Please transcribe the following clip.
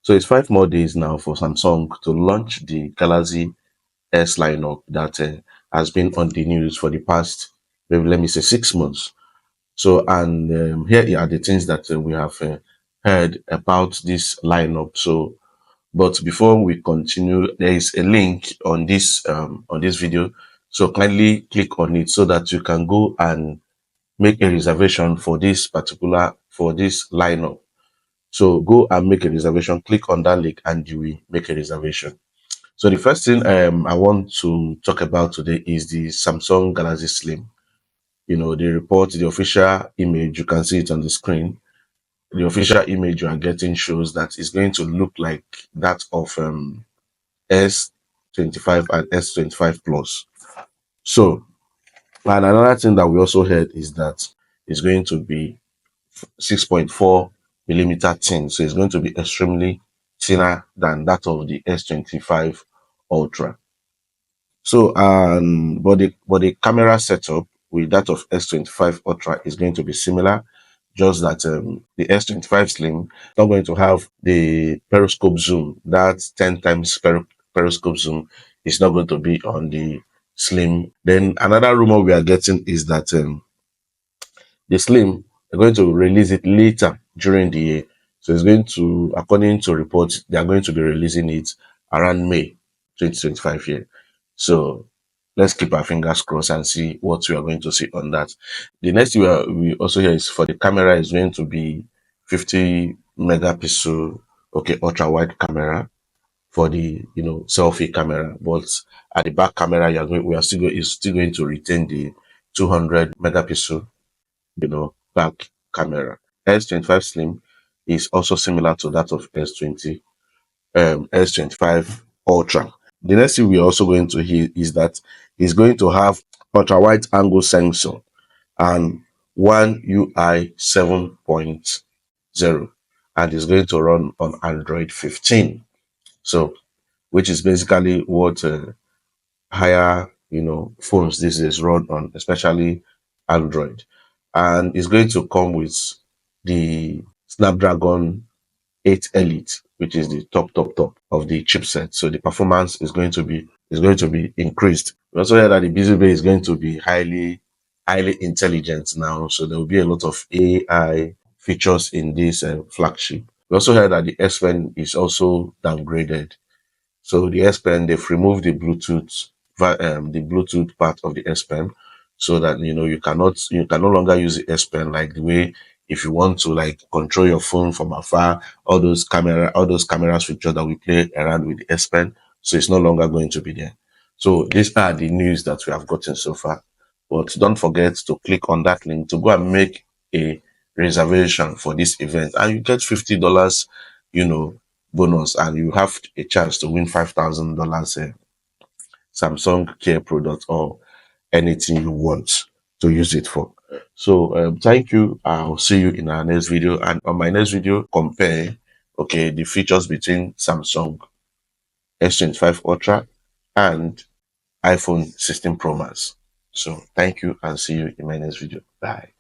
So it's 5 more days now for Samsung to launch the Galaxy S lineup that has been on the news for the past, maybe let me say, 6 months. So, and here are the things that we have heard about this lineup. So, but before we continue, there is a link on this video. So kindly click on it so that you can go and make a reservation for this lineup. So go and make a reservation. Click on that link and you will make a reservation. So the first thing I want to talk about today is the Samsung Galaxy Slim. You know, the report, the official image, you can see it on the screen. The official image you are getting shows that it's going to look like that of S25 and S25 Plus. So, and another thing that we also heard is that it's going to be 6.4 millimeter thin. So it's going to be extremely thinner than that of the S25 Ultra. So, but the camera setup with that of S25 Ultra is going to be similar, just that the S25 Slim is not going to have the periscope zoom. That 10 times periscope zoom is not going to be on the Slim. Then another rumor we are getting is that the Slim, they're going to release it later during the year. So it's going to, according to reports, they are going to be releasing it around May 2025 year. So let's keep our fingers crossed and see what we are going to see on that. The next thing we also hear is for the camera is going to be 50 megapixel, okay, ultra wide camera for the selfie camera, but at the back camera we are still going to retain the 200 megapixel back camera. S25 Slim is also similar to that of S25 Ultra. The next thing we're also going to hear is that it's going to have ultra wide angle sensor and One UI 7.0, and it's going to run on Android 15. So, which is basically what higher phones these days run on, especially Android. And it's going to come with the Snapdragon 8 Elite, which is the top of the chipset. So the performance is going to be increased. We also heard that the Busy Bay is going to be highly intelligent now. So there will be a lot of AI features in this flagship. We also heard that the S Pen is also downgraded. So the S Pen, they've removed the Bluetooth part of the S Pen, so that you can no longer use the S Pen like the way if you want to like control your phone from afar, all those cameras features that we play around with the S Pen. So it's no longer going to be there. So these are the news that we have gotten so far. But don't forget to click on that link to go and make a reservation for this event, and you get $50, bonus, and you have a chance to win $5,000 Samsung Care product or anything you want to use it for. So thank you. I'll see you in our next video, and on my next video compare the features between Samsung S25 Ultra and iPhone 16 Pro Max. So thank you and see you in my next video. Bye.